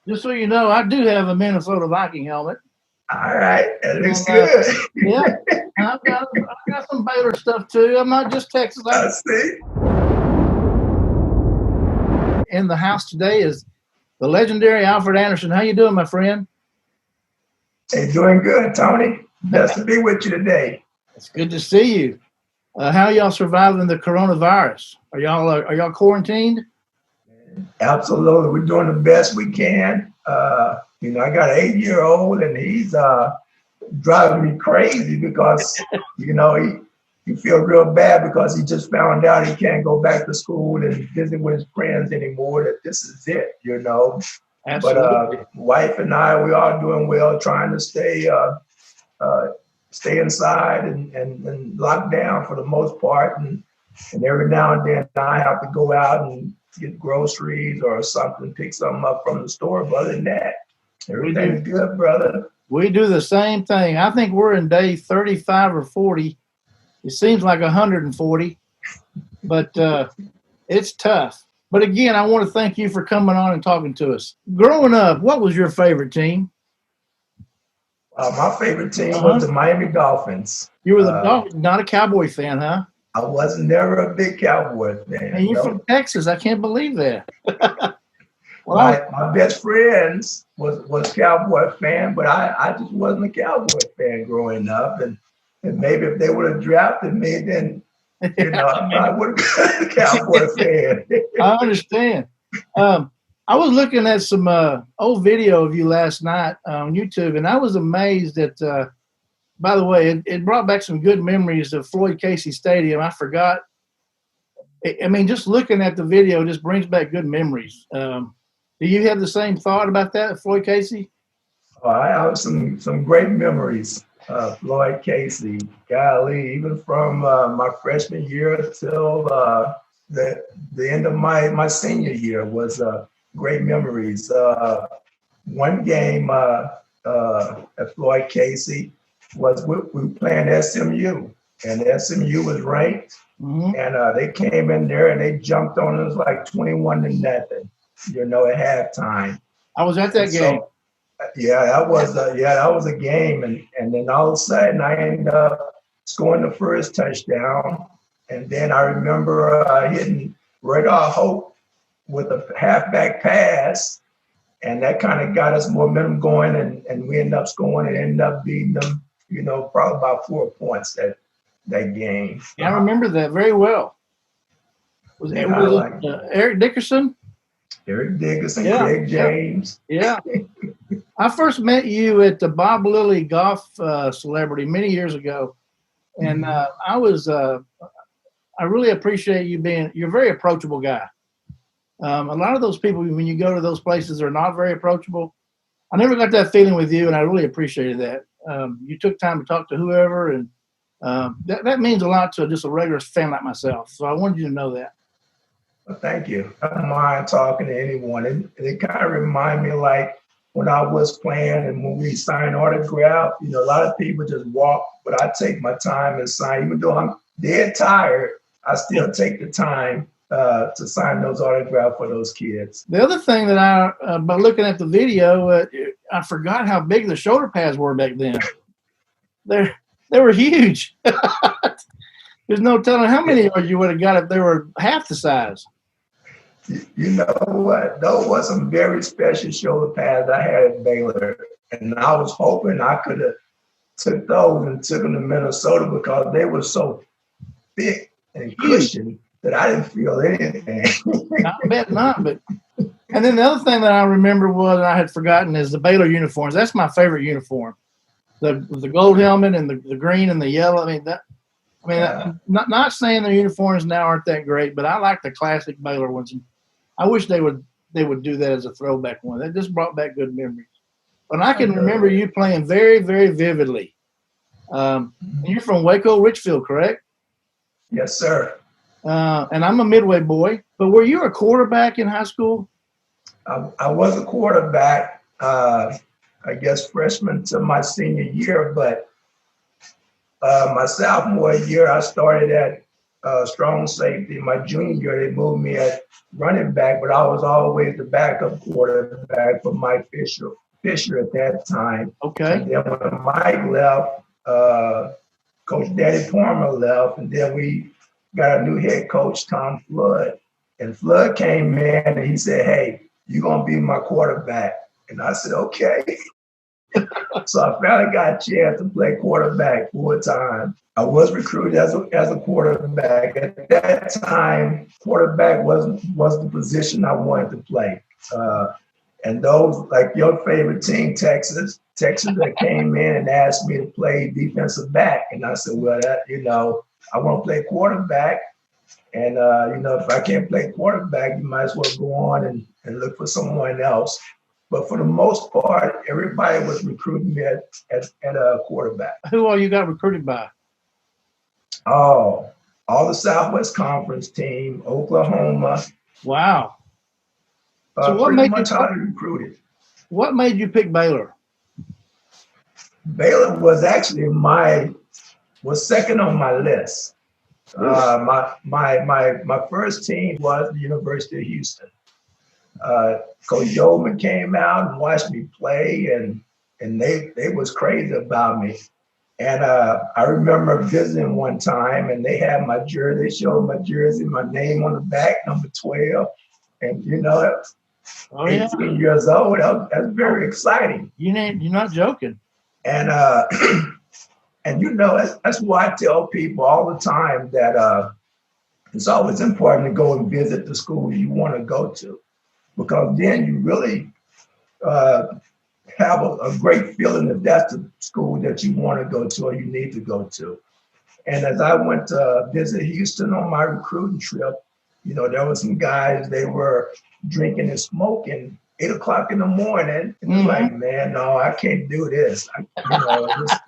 Just so you know, I do have a Minnesota Viking helmet. All right, that looks And, good. yeah, I've got some Baylor stuff too. I'm not just Texas. I see. In the house today is the legendary Alfred Anderson. How you doing, my friend? Hey, doing good, Tony. Best to be with you today. It's good to see you. How y'all surviving the coronavirus? Are y'all quarantined? Absolutely, we're doing the best we can. I got an 8-year-old, and he's driving me crazy because he feel real bad because he just found out he can't go back to school and visit with his friends anymore. That this is it. Absolutely. But wife and I, we are doing well, trying to stay inside and locked down for the most part. And every now and then I have to go out and get groceries or something, pick something up from the store. But other than that, everything's good, brother. We do the same thing. I think we're in day 35 or 40. It seems like 140, but it's tough. But again, I want to thank you for coming on and talking to us. Growing up, what was your favorite team? My favorite team was the Miami Dolphins. You were the Dolphins, not a Cowboy fan, huh? I was never a big Cowboy fan. And you're from Texas. I can't believe that. My best friends was Cowboy fan, but I just wasn't a Cowboy fan growing up. And maybe if they would have drafted me, then I would have been a Cowboy fan. I understand. I was looking at some old video of you last night on YouTube, and I was amazed at, by the way, it brought back some good memories of Floyd Casey Stadium. I forgot. I mean, just looking at the video just brings back good memories. Do you have the same thought about that, Floyd Casey? I have some great memories of Floyd Casey. Golly, even from my freshman year till the end of my senior year was great memories. One game at Floyd Casey was we were playing SMU, and SMU was ranked, and they came in there and they jumped on us like 21-0, at halftime. I was at that game. That was a game, and then all of a sudden I ended up scoring the first touchdown, and then I remember hitting Radar Hope with a halfback pass, and that kind of got us momentum going, and we ended up scoring and ended up beating them, probably about 4 points that game. Yeah, I remember that very well. Was it Eric Dickerson? Eric Dickerson, Craig James. Yeah. I first met you at the Bob Lilly Golf Celebrity many years ago, and I really appreciate you you're a very approachable guy. A lot of those people, when you go to those places, are not very approachable. I never got that feeling with you, and I really appreciated that. You took time to talk to whoever, and that means a lot to just a regular fan like myself. So I wanted you to know that. Well, thank you. I don't mind talking to anyone. It kind of remind me like when I was playing and when we signed autograph, a lot of people just walk, but I take my time and sign. Even though I'm dead tired, I still take the time to sign those autographs for those kids. The other thing that by looking at the video, I forgot how big the shoulder pads were back then. They were huge. There's no telling how many you would have got if they were half the size. You know what? Those were some very special shoulder pads I had at Baylor, and I was hoping I could have took those and took them to Minnesota because they were so thick and cushioned that I didn't feel anything. I bet not. But and then the other thing that I remember was I had forgotten is the Baylor uniforms. That's my favorite uniform. The gold helmet and the green and the yellow. Not saying the uniforms now aren't that great, but I like the classic Baylor ones. I wish they would do that as a throwback one. That just brought back good memories. But I can remember you playing very, very vividly. You're from Waco, Richfield, correct? Yes, sir. And I'm a Midway boy. But were you a quarterback in high school? I was a quarterback, I guess freshman to my senior year, but my sophomore year I started at strong safety. My junior year, they moved me at running back, but I was always the backup quarterback for Mike Fisher at that time. Okay. And then when Mike left, Coach Danny Palmer left, and then we got a new head coach, Tom Flood. And Flood came in and he said, "Hey, you're going to be my quarterback." And I said, "Okay." So I finally got a chance to play quarterback full time. I was recruited as a quarterback. At that time, quarterback was the position I wanted to play. And those, like your favorite team, Texas that came in and asked me to play defensive back. And I said, well, I want to play quarterback. And, if I can't play quarterback, you might as well go on and look for someone else. But for the most part, everybody was recruiting me at a quarterback. Who all you got recruited by? Oh, all the Southwest Conference team, Oklahoma. Wow. So what made you recruited? What made you pick Baylor? Baylor was actually was second on my list. My first team was the University of Houston. Coach Yeoman came out and watched me play, and they was crazy about me. And I remember visiting one time, and they had my jersey. They showed my jersey, my name on the back, number 12. And 18 years old, that's very exciting. You're not joking. And that's why I tell people all the time that it's always important to go and visit the school you want to go to, because then you really have a great feeling if that's the school that you want to go to or you need to go to. And as I went to visit Houston on my recruiting trip, there were some guys, they were drinking and smoking 8 o'clock in the morning. And it's like, man, no, I can't do this.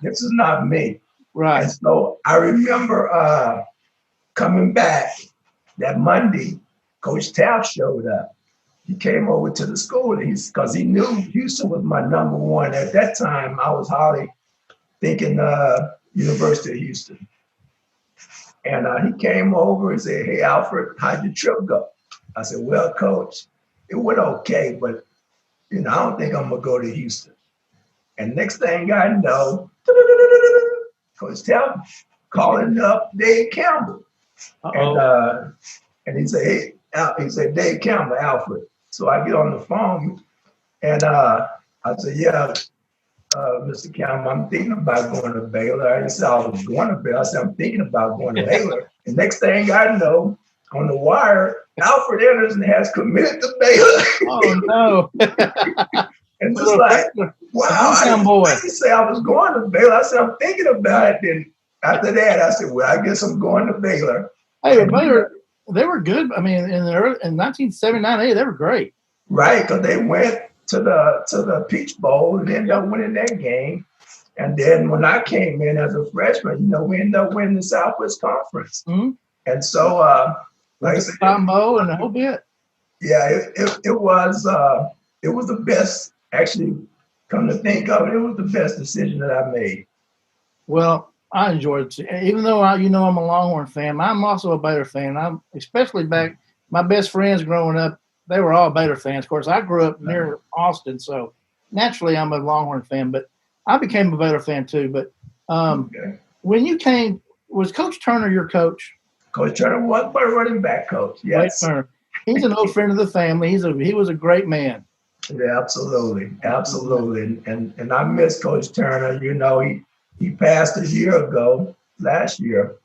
This is not me. Right. And so I remember coming back that Monday, Coach Taft showed up. He came over to the school because he knew Houston was my number one. At that time, I was hardly thinking University of Houston. And he came over and said, "Hey, Alfred, how'd your trip go?" I said, "Well, Coach, it went okay, but I don't think I'm going to go to Houston." And next thing I know, Coach Taft calling up Dave Campbell. And he said, "Dave Campbell, Alfred." So I get on the phone and I said, "Yeah, Mr. Campbell, I'm thinking about going to Baylor." I didn't say I was going to Baylor. I said, "I'm thinking about going to Baylor." And next thing I know, on the wire, Alfred Anderson has committed to Baylor. Oh, no. And just like, wow, I didn't say I was going to Baylor. I said, "I'm thinking about it." Then after that, I said, "Well, I guess I'm going to Baylor." Hey, Baylor, they were good. I mean, in 1979, they were great. Right, because they went to the Peach Bowl and ended up winning that game. And then when I came in as a freshman, we ended up winning the Southwest Conference. Mm-hmm. And so, like I said, combo and a whole bit. Yeah, it was the best. Actually, come to think of it, it was the best decision that I made. Well, I enjoyed it. Even though I'm a Longhorn fan, I'm also a Baylor fan. I'm especially back. My best friends growing up, they were all Baylor fans. Of course, I grew up near Austin, so naturally I'm a Longhorn fan. But I became a Baylor fan too. But when you came, was Coach Turner your coach? Coach Turner was my running back coach. Yes, Turner. He's an old friend of the family. He was a great man. Yeah, absolutely. And I miss Coach Turner. He passed a year ago, last year,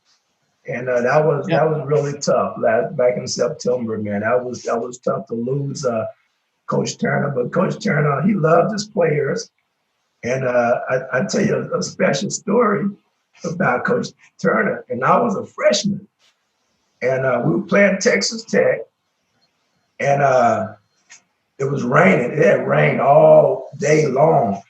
and that was really tough. Back in September, man, that was tough to lose Coach Turner. But Coach Turner, he loved his players, and I tell you a special story about Coach Turner. And I was a freshman, and we were playing Texas Tech, and it was raining. It had rained all day long,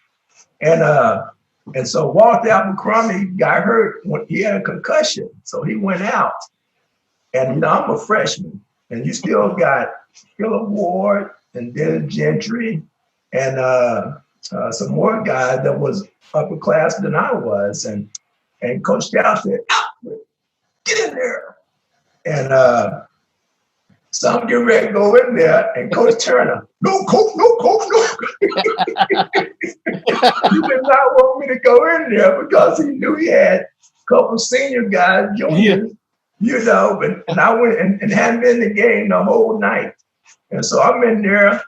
and so Walter Abercrombie got hurt when he had a concussion. So he went out. And I'm a freshman. And you still got Phillip Ward and Dennis Gentry and some more guys that was upper class than I was. And Coach Dow said, "Alfred, get in there." And so I'm getting ready to go in there, and Coach Turner, no, coach, no, coach, no. He did not want me to go in there because he knew he had a couple senior guys, juniors, and I went and hadn't been in the game the whole night. And so I'm in there.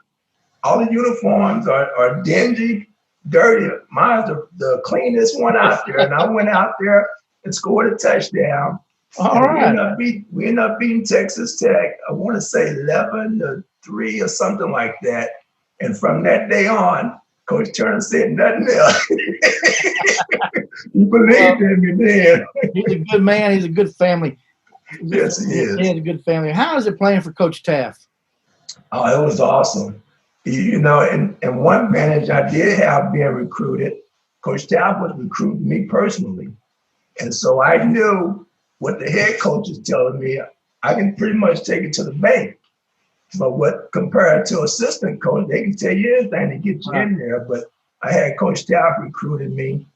All the uniforms are dingy, dirty. Mine's the cleanest one out there. And I went out there and scored a touchdown. All right. We ended up beating Texas Tech, I want to say 11-3 or something like that. And from that day on, Coach Turner said nothing else. He believed in me then. He's a good man. He's a good family. Yes, he is. He has a good family. How is it playing for Coach Taft? Oh, it was awesome. And one advantage I did have being recruited, Coach Taft was recruiting me personally. And so I knew what the head coach is telling me, I can pretty much take it to the bank. But what compared to assistant coach, they can tell you anything to get you in there. But I had Coach Taft recruiting me,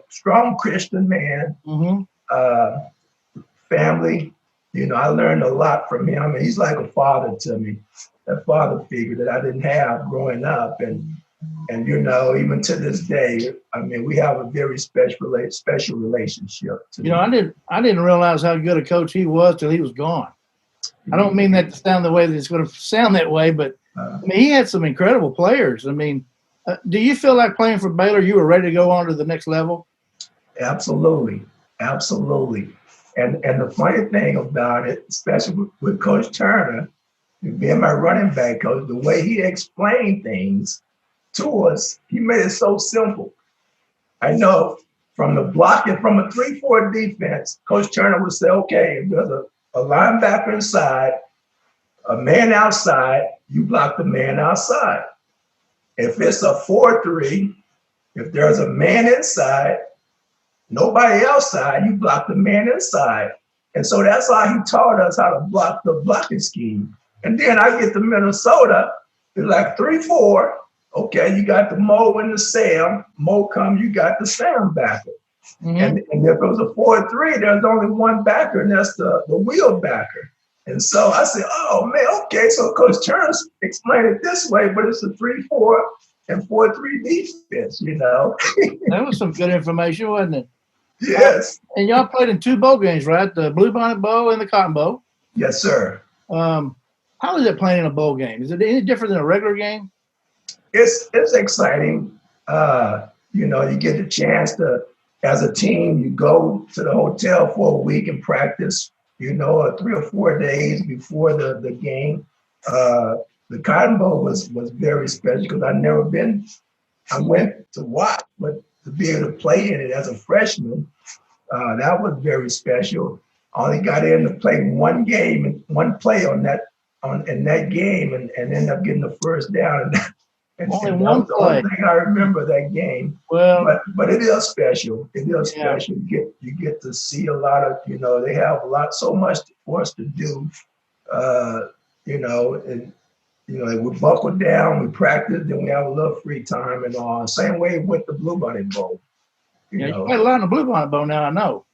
strong Christian man, family. I learned a lot from him, and he's like a father to me, that father figure that I didn't have growing up. And even to this day, we have a very special relationship. I didn't realize how good a coach he was till he was gone. I don't mean that to sound the way that it's going to sound that way, but he had some incredible players. Do you feel like playing for Baylor, you were ready to go on to the next level? Absolutely. Absolutely. And the funny thing about it, especially with Coach Turner, being my running back coach, the way he explained things to us, he made it so simple. I know from the blocking, from a 3-4 defense, Coach Turner would say, okay, if there's a linebacker inside, a man outside, you block the man outside. If it's a 4-3, if there's a man inside, nobody outside, you block the man inside. And so that's how he taught us how to block the blocking scheme. And then I get to Minnesota, it's like 3-4. Okay, you got the Mo and the Sam. Mo come, you got the Sam backer. And if it was a 4-3, there's only one backer, and that's the wheel backer. And so I said, oh, man, okay, so Coach Turner explained it this way, but it's a 3-4 and 4-3 defense, That was some good information, wasn't it? Yes. And y'all played in 2 bowl games, right? The Bluebonnet Bowl and the Cotton Bowl. Yes, sir. How is it playing in a bowl game? Is it any different than a regular game? It's exciting. You get the chance to, as a team, you go to the hotel for a week and practice, 3 or 4 days before the game. The Cotton Bowl was very special because I went to watch, but to be able to play in it as a freshman, that was very special. I only got in to play one game and one play in that game and ended up getting the first down. And only that one was the play. only thing I remember that game. Well, but it is special. It is special. You get to see a lot of, they have so much for us to do. We buckle down, we practice, then we have a little free time and all. Same way with the Bluebonnet Bowl. you played a lot in the Bluebonnet Bowl now, I know.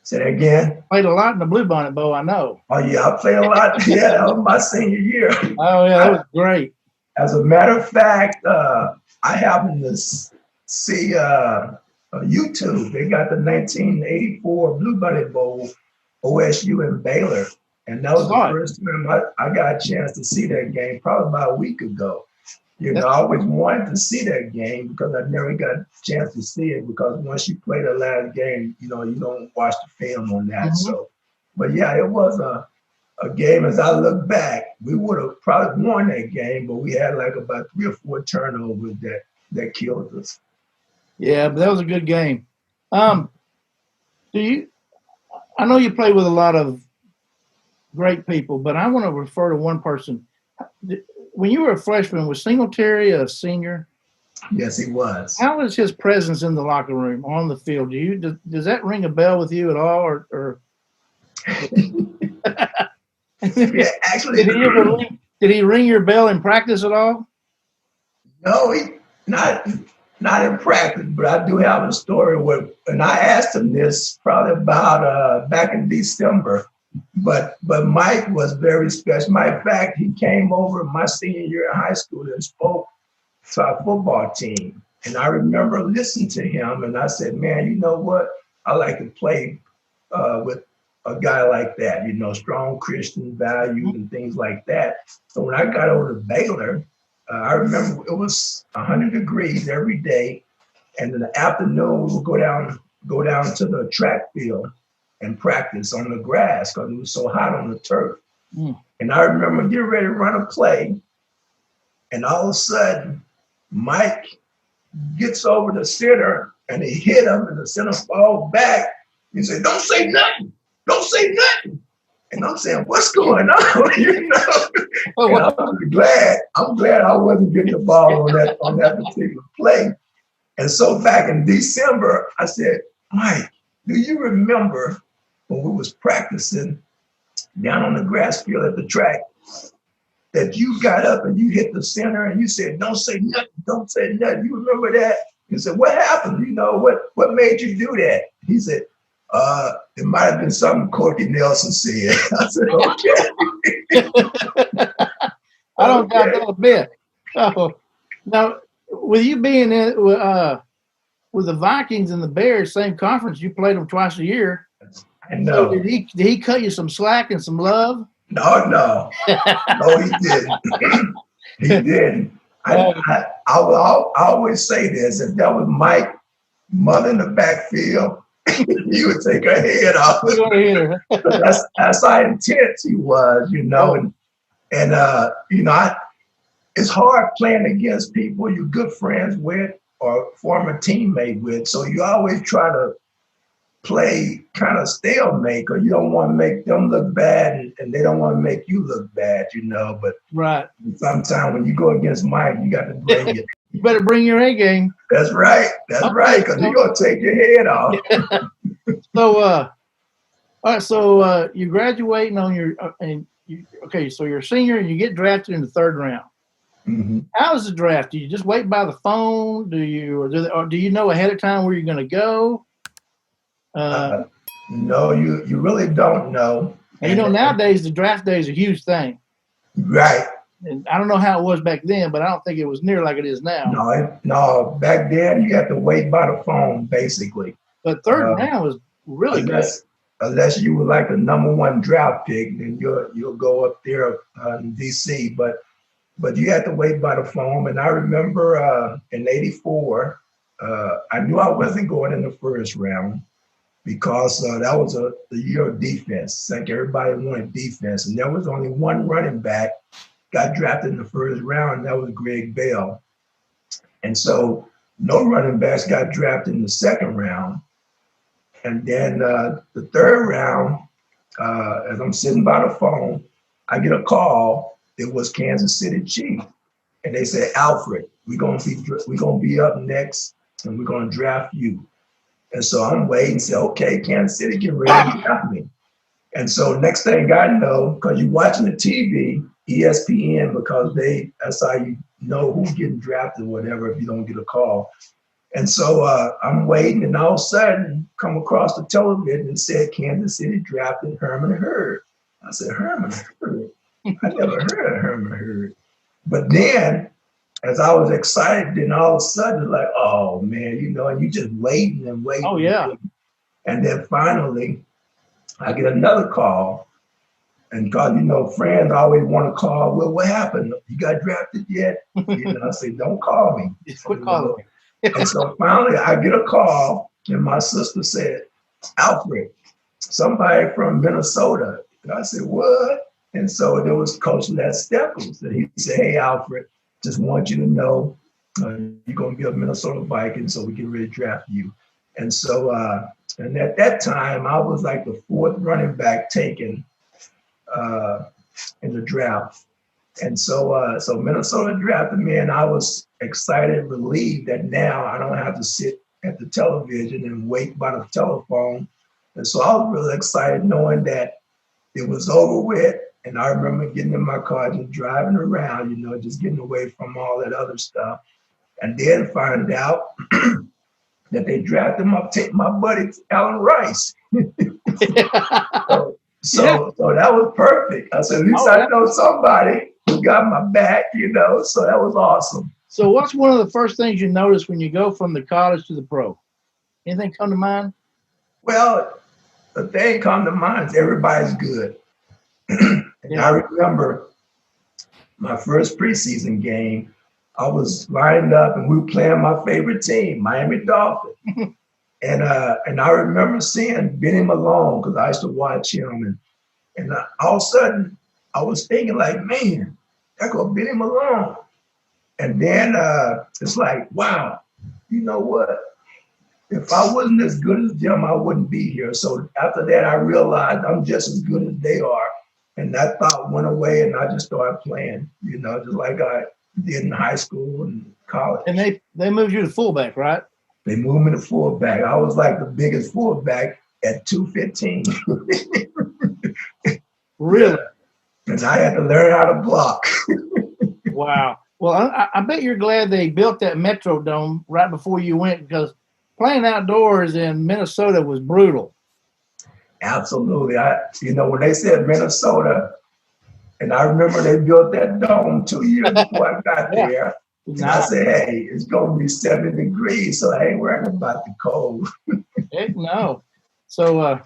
Say that again? Played a lot in the Bluebonnet Bowl, I know. Oh, yeah, I played a lot. Yeah, that was my senior year. Oh, yeah, that was great. As a matter of fact, I happened to see YouTube. They got the 1984 Bluebonnet Bowl, OSU and Baylor. And that was the first time I got a chance to see that game, probably about a week ago. I always wanted to see that game because I never got a chance to see it because once you play the last game, you don't watch the film on that. So, but yeah, it was a game. As I look back, we would have probably won that game, but we had like about 3 or 4 turnovers that killed us. Yeah, but that was a good game. I know you play with a lot of great people, but I want to refer to one person. When you were a freshman, was Singletary a senior? Yes, he was. How was his presence in the locker room, on the field? Does that ring a bell with you at all? Or yeah, actually, did he ring your bell in practice at all? No, not in practice, but I do have a story and I asked him this probably about back in December. But Mike was very special. Matter of fact, he came over my senior year in high school and spoke to our football team. And I remember listening to him, and I said, man, you know what? I like to play with a guy like that, you know, strong Christian values and things like that. So when I got over to Baylor, I remember it was 100 degrees every day. And in the afternoon, we would go down to the track field and practice on the grass because it was so hot on the turf. And I remember getting ready to run a play. And all of a sudden, Mike gets over the center and he hit him and the center falls back. He said, don't say nothing. Don't say nothing. And I'm saying, what's going on? You know? I'm glad I wasn't getting the ball on that particular play. And so back in December, I said, Mike, do you remember when we was practicing down on the grass field at the track that you got up and you hit the center and you said, don't say nothing, don't say nothing. You remember that? He said, what happened? You know, what made you do that? He said, it might have been something Corky Nelson said. I said, okay. I don't doubt that a bit. Oh, now, with you being in with the Vikings and the Bears, same conference, you played them twice a year. I know. So did he cut you some slack and some love? No. No, he didn't. He didn't. I always say this, if that was Mike's mother in the backfield, he would take her head off. That's how intense he was, you know. And you know, it's hard playing against people you're good friends with or former teammate with. So you always try to play kind of stalemate because you don't want to make them look bad and they don't want to make you look bad, you know. But right. Sometimes when you go against Mike, you got to bring it. You better bring your A game. That's right. That's right, because you're going to take your head off. So, all right. So you graduating on your okay. So you're a senior and you get drafted in the third round. Mm-hmm. How is the draft? Do you just wait by the phone? Do you know ahead of time where you're going to go? No, you really don't know. And you know, nowadays the draft day is a huge thing. Right. And I don't know how it was back then, but I don't think it was near like it is now. No. Back then you had to wait by the phone, basically. But third round was really good. Unless you were like the number one draft pick, then you'll go up there in DC. But you had to wait by the phone. And I remember in '84, I knew I wasn't going in the first round because that was the year of defense. Like everybody wanted defense, and there was only one running back got drafted in the first round, and that was Greg Bell. And so no running backs got drafted in the second round. And then the third round, as I'm sitting by the phone, I get a call. It was Kansas City Chiefs. And they said, Alfred, we're gonna be up next and we're gonna draft you. And so I'm waiting and say, okay, Kansas City, get ready to draft me. And so next thing I know, because you're watching the TV, ESPN, because that's how you know who's getting drafted or whatever if you don't get a call. And so I'm waiting, and all of a sudden come across the television and said Kansas City drafted Herman Hurd. I said, Herman Hurd? I never heard of Herman Hurd. But then as I was excited, then all of a sudden like, oh man, you know, and you just waiting and waiting. Oh yeah. And then finally I get another call. And because, you know, friends always want to call, well, what happened? You got drafted yet? You know, I say, don't call me. Just quit calling me. And so finally I get a call and my sister said, Alfred, somebody from Minnesota. And I said, what? And so there was Coach Les Steckles. And he said, hey, Alfred, just want you to know you're going to be a Minnesota Viking, so we get ready to draft you. And so, and at that time, I was like the fourth running back taken in the draft. And so so Minnesota drafted me, and I was excited, relieved that now I don't have to sit at the television and wait by the telephone. And so I was really excited knowing that it was over with. And I remember getting in my car, just driving around, you know, just getting away from all that other stuff. And then find out that they drafted my buddy, Alan Rice. So that was perfect. I said, at least I know somebody who got my back, so that was awesome. So what's one of the first things you notice when you go from the college to the pro? Anything come to mind? Well, the thing come to mind is everybody's good. And I remember my first preseason game, I was lined up and we were playing my favorite team, Miami Dolphins. And I remember seeing Benny Malone because I used to watch him. And all of a sudden, I was thinking like, man, there go Benny Malone. And then it's like, wow, you know what? If I wasn't as good as them, I wouldn't be here. So after that, I realized I'm just as good as they are. And that thought went away and I just started playing, just like I did in high school and college. And they moved you to fullback, right? They moved me to fullback. I was like the biggest fullback at 215. Really? Yeah. And I had to learn how to block. Wow. Well, I bet you're glad they built that Metrodome right before you went because playing outdoors in Minnesota was brutal. Absolutely. When they said Minnesota, and I remember they built that dome 2 years before I got there. And I said, hey, it's going to be 70 degrees, so I ain't worrying about the cold. Heck no. So,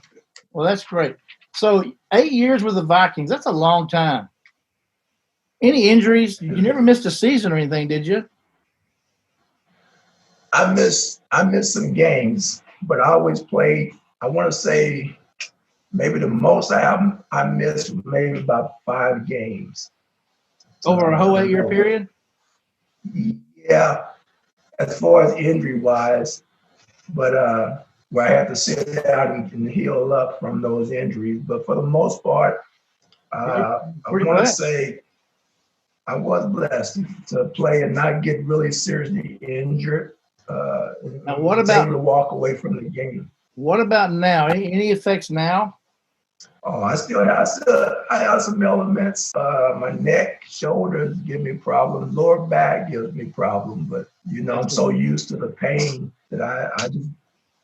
well, that's great. So 8 years with the Vikings, that's a long time. Any injuries? You never missed a season or anything, did you? I missed some games, but I always played. I want to say maybe the most I missed maybe about 5 games. Over a whole 8 year period? Yeah, as far as injury wise, but where I had to sit down and heal up from those injuries. But for the most part, I want to say I was blessed to play and not get really seriously injured. Now, what about able to walk away from the game? What about now? Any effects now? Oh, I have some elements. My neck, shoulders give me problems. Lower back gives me problems. But I'm so used to the pain that I just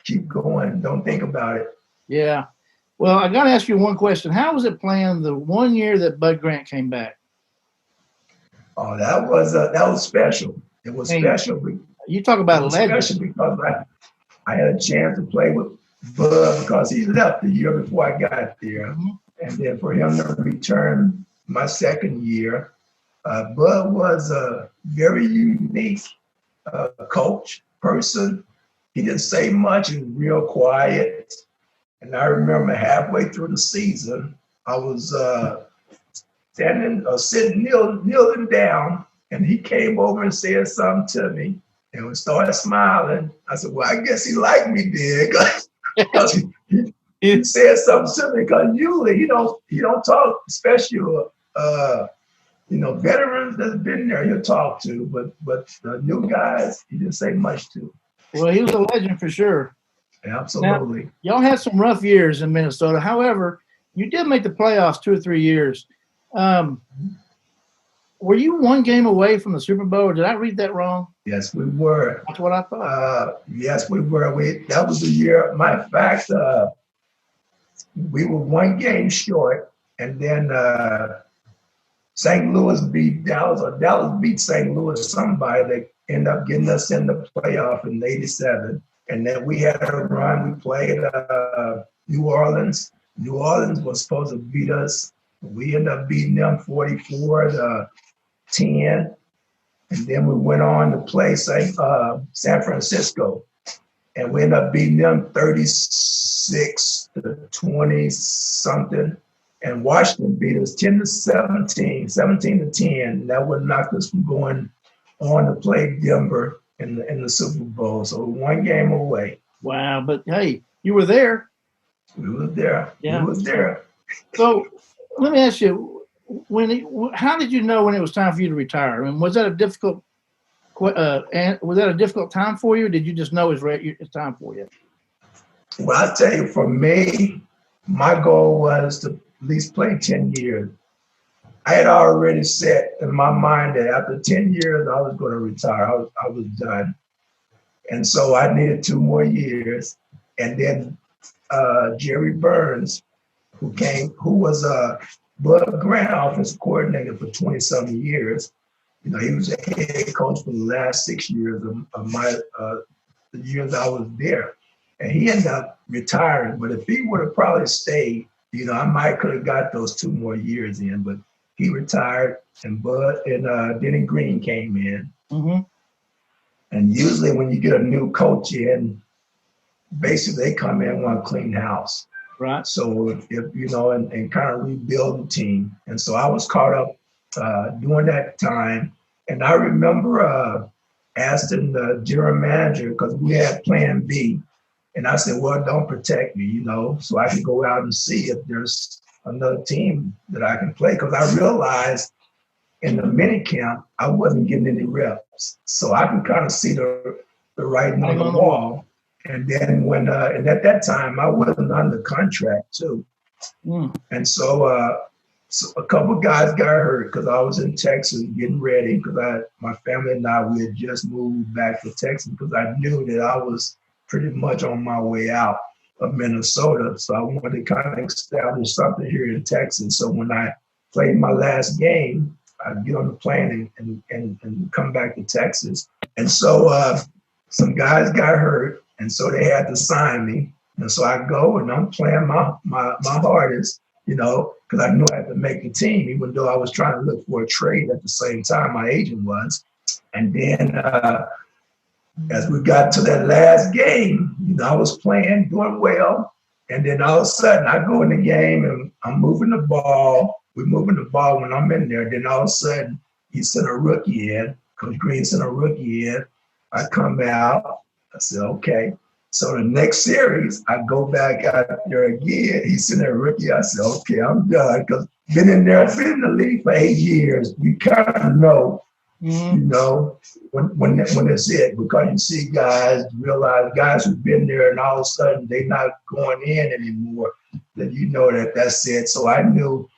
keep going. Don't think about it. Yeah. Well, I got to ask you one question. How was it playing the 1 year that Bud Grant came back? Oh, that was special. It was special. You talk about a legend. Special because I had a chance to play with Bud because he left the year before I got there. Mm-hmm. And then for him to return my second year, Bud was a very unique coach, person. He didn't say much. He was real quiet. And I remember halfway through the season, I was kneeling down, and he came over and said something to me, and we started smiling. I said, well, I guess he liked me then, because he said something to me, because usually he don't talk, especially veterans that's been there, he'll talk to, but the new guys, he didn't say much to. Well, he was a legend for sure. Absolutely. Now, y'all had some rough years in Minnesota. However, you did make the playoffs 2 or 3 years. Were you one game away from the Super Bowl, or did I read that wrong? Yes, we were. That's what I thought. Yes, we were. That was the year. Matter of fact, we were one game short, and then St. Louis beat Dallas, or Dallas beat St. Louis, somebody that ended up getting us in the playoff in '87. And then we had a run. We played New Orleans. New Orleans was supposed to beat us. We ended up beating them 44-10. And then we went on to play San Francisco. And we ended up beating them 36-20-something. And Washington beat us 17-10. And that would knock us from going on to play Denver in the Super Bowl. So one game away. Wow. But, hey, you were there. We were there. Yeah. We was there. So let me ask you, how did you know when it was time for you to retire? I mean, was that a difficult time for you, or did you just know it's time for you? Well, I'll tell you, for me, my goal was to at least play 10 years. I had already set in my mind that after 10 years, I was going to retire. I was done. And so I needed 2 more years. And then Jerry Burns who was Bud Grant offensive coordinator for 20-something years. He was a head coach for the last 6 years of my the years I was there. And he ended up retiring. But if he would have probably stayed, I might could have got those 2 more years in. But he retired, and Bud and Denny Green came in. Mm-hmm. And usually when you get a new coach in, basically they come in and want to clean house. Right. So if and kind of rebuild the team. And so I was caught up during that time. And I remember asking the general manager, because we had plan B. And I said, well, don't protect me, so I can go out and see if there's another team that I can play. Because I realized in the mini camp, I wasn't getting any reps. So I can kind of see the writing on the wall. And then and at that time, I wasn't under contract too. Mm. And so a couple of guys got hurt because I was in Texas getting ready, because my family and I, we had just moved back to Texas because I knew that I was pretty much on my way out of Minnesota. So I wanted to kind of establish something here in Texas. So when I played my last game, I'd get on the plane and come back to Texas. And so some guys got hurt, and so they had to sign me. And so I go and I'm playing my hardest, because I knew I had to make the team, even though I was trying to look for a trade at the same time my agent was. And then as we got to that last game, I was playing, doing well. And then all of a sudden I go in the game and I'm moving the ball. We're moving the ball when I'm in there. Then all of a sudden he sent a rookie in. Coach Green sent a rookie in. I come out. I said, okay. So the next series, I go back out there again. He sent a rookie. I said, okay, I'm done. Because been in the league for 8 years. You kind of know, when it's it. Because you see realize guys who've been there and all of a sudden they're not going in anymore, then you know that's it. So I knew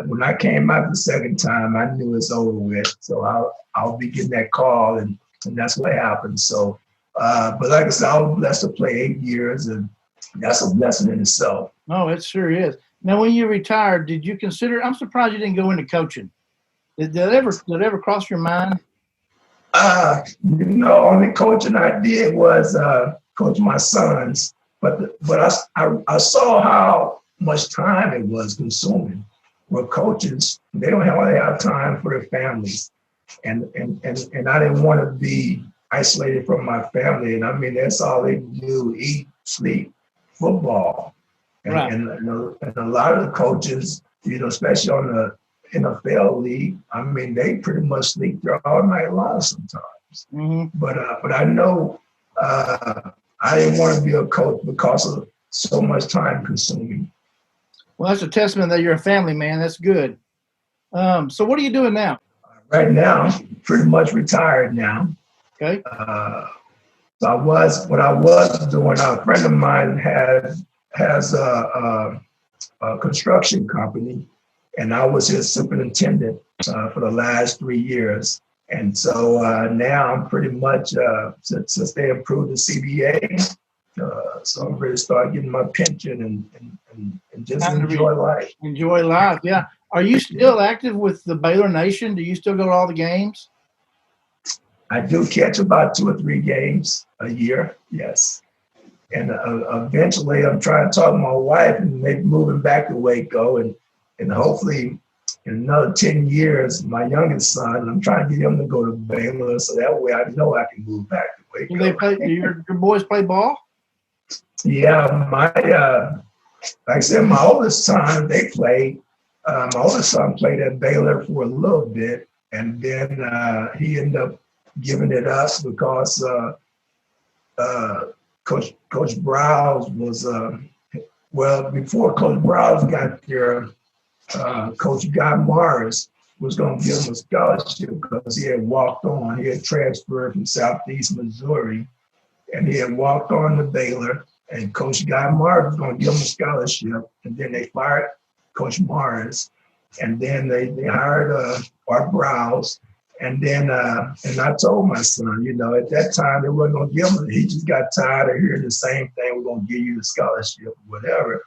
when I came out the second time, I knew it's over with. So I'll be getting that call, and that's what happened. So, but like I said, I was blessed to play 8 years, and that's a blessing in itself. Oh, it sure is. Now, when you retired, did you consider? I'm surprised you didn't go into coaching. Did that ever cross your mind? Only coaching I did was coach my sons, but I saw how much time it was consuming. Well, coaches, they don't have time for their families, and I didn't want to be isolated from my family. And I mean, that's all they do: eat, sleep, football. And, right. and a lot of the coaches, especially on the NFL league, I mean, they pretty much sleep there all night long sometimes. Mm-hmm. But I know I didn't want to be a coach because of so much time consuming. Well, that's a testament that you're a family man. That's good. So what are you doing now? Right now, pretty much retired now. Okay. So what I was doing, a friend of mine has a construction company, and I was his superintendent for the last 3 years. And so now I'm pretty much, since they improved the CBA, so I'm ready to start getting my pension and just enjoy life. Enjoy life, yeah. Are you still active with the Baylor Nation? Do you still go to all the games? I do catch about 2 or 3 games a year, yes. And eventually I'm trying to talk to my wife and maybe moving back to Waco, and hopefully in another 10 years, my youngest son, I'm trying to get him to go to Baylor, so that way I know I can move back to Waco. Do your boys play ball? Yeah, like I said, my oldest son, they played. My oldest son played at Baylor for a little bit, and then he ended up giving it us because Coach Browse was, before Coach Browse got there, Coach Guy Morris was going to give him a scholarship because he had walked on. He had transferred from Southeast Missouri, and he had walked on to Baylor. And Coach Guy Morris was going to give him a scholarship, and then they fired Coach Morris, and then they hired Art Browse. And then and I told my son, at that time they wasn't going to give him. He just got tired of hearing the same thing. We're going to give you the scholarship or whatever.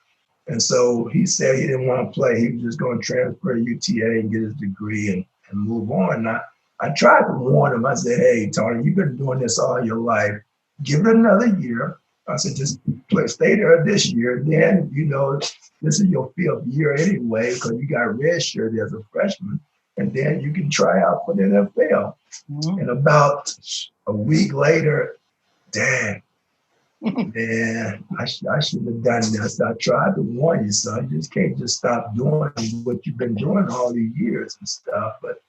And so he said he didn't want to play. He was just going to transfer to UTA and get his degree and move on. And I tried to warn him. I said, hey, Tony, you've been doing this all your life. Give it another year. I said, just stay there this year. Then, this is your 5th year anyway, because you got redshirted as a freshman. And then you can try out for the NFL. Mm-hmm. And about a week later, dang, man, I shouldn't have done this. I tried to warn you, son. You just can't just stop doing what you've been doing all these years and stuff. But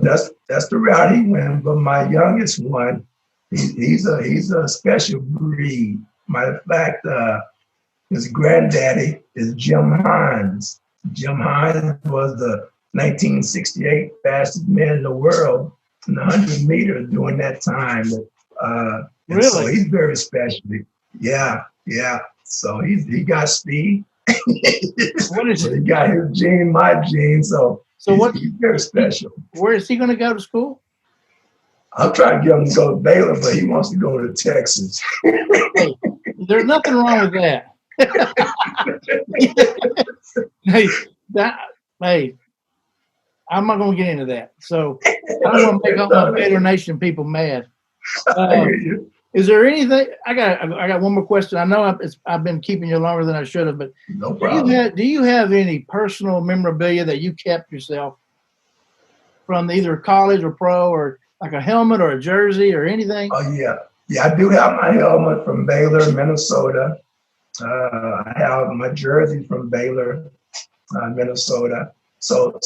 that's the route he went. But my youngest one, he's a special breed. Matter of fact, his granddaddy is Jim Hines. Jim Hines was the 1968 fastest man in the world in the 100 meters during that time. Really? So he's very special. Yeah. So he got speed. What is so he got his gene, my gene. So he's very special. Where is he going to go to school? I'm trying to get him to go to Baylor, but he wants to go to Texas. Hey, there's nothing wrong with that. Hey, I'm not going to get into that. So I don't want to make all my Baylor Nation people mad. Is there anything? I got one more question. I know I've been keeping you longer than I should have, but no problem. Do you have any personal memorabilia that you kept yourself from either college or pro, or like a helmet or a jersey or anything? Oh yeah, I do have my helmet from Baylor, Minnesota. I have my jersey from Baylor, Minnesota. So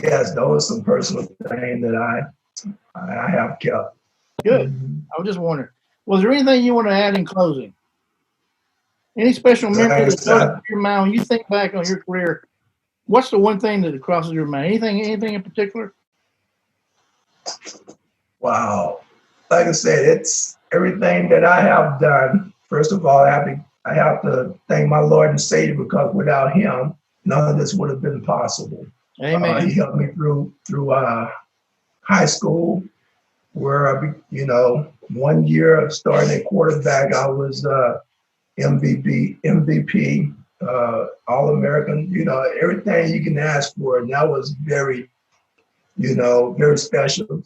yes, those are some personal things that I have kept. Good. I was just wondering. Was there anything you want to add in closing? Any special memory that goes through your mind when you think back on your career? What's the one thing that crosses your mind? Anything in particular? Wow. Like I said, it's everything that I have done. First of all, I have to thank my Lord and Savior, because without him, none of this would have been possible. Amen. He helped me through high school, where 1 year of starting at quarterback, I was MVP, All-American, everything you can ask for. And that was very, very special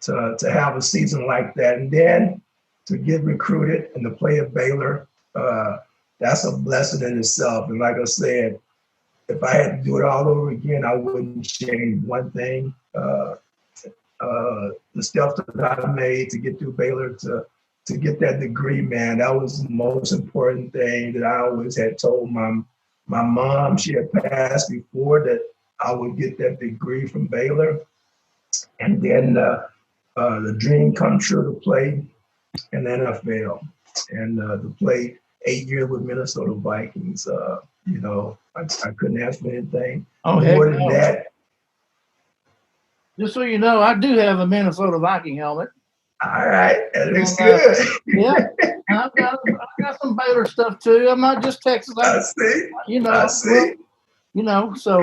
to have a season like that. And then to get recruited and to play at Baylor, that's a blessing in itself. And like I said, if I had to do it all over again, I wouldn't change one thing. The steps that I made to get through Baylor to get that degree, man, that was the most important thing that I always had told my mom. She had passed before, that I would get that degree from Baylor. And then the dream come true to play in the NFL and to play 8 years with Minnesota Vikings. I couldn't ask for anything more than that. Just so you know, I do have a Minnesota Viking helmet. All right, that looks good. Yeah, I've got some Baylor stuff too. I'm not just Texas. I see. I see. So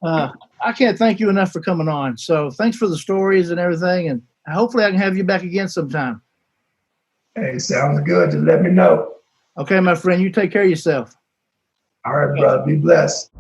I can't thank you enough for coming on. So thanks for the stories and everything, and hopefully I can have you back again sometime. Hey, sounds good. Just let me know. Okay, my friend. You take care of yourself. All right, brother. Be blessed.